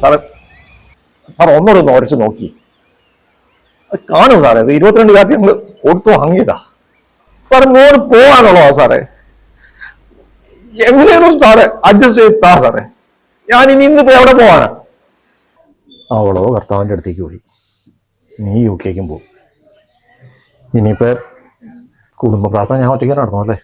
സാറേ സാർ ഒന്നുകൂടെ ഒന്ന് ഉരച്ച് നോക്കി കാണും സാറേ. ഇത് 22 കാപ്പി ഞങ്ങൾ കൊടുത്തു വാങ്ങിയതാ സാറേ. മോന് പോവാനുള്ളതാ സാറേ. എങ്ങനെയാണോ സാറേ അഡ്ജസ്റ്റ് ചെയ്താ സാറേ. ഞാൻ ഇനി ഇന്നിപ്പോ എവിടെ പോവാനാ? അവളോ ഭർത്താവിൻ്റെ അടുത്തേക്ക് പോയി, നീ UK പോകും. ഇനിയിപ്പോ കുടുംബ പ്രാർത്ഥന ഞാൻ ഒറ്റയ്ക്ക് നടത്തണം അല്ലേ?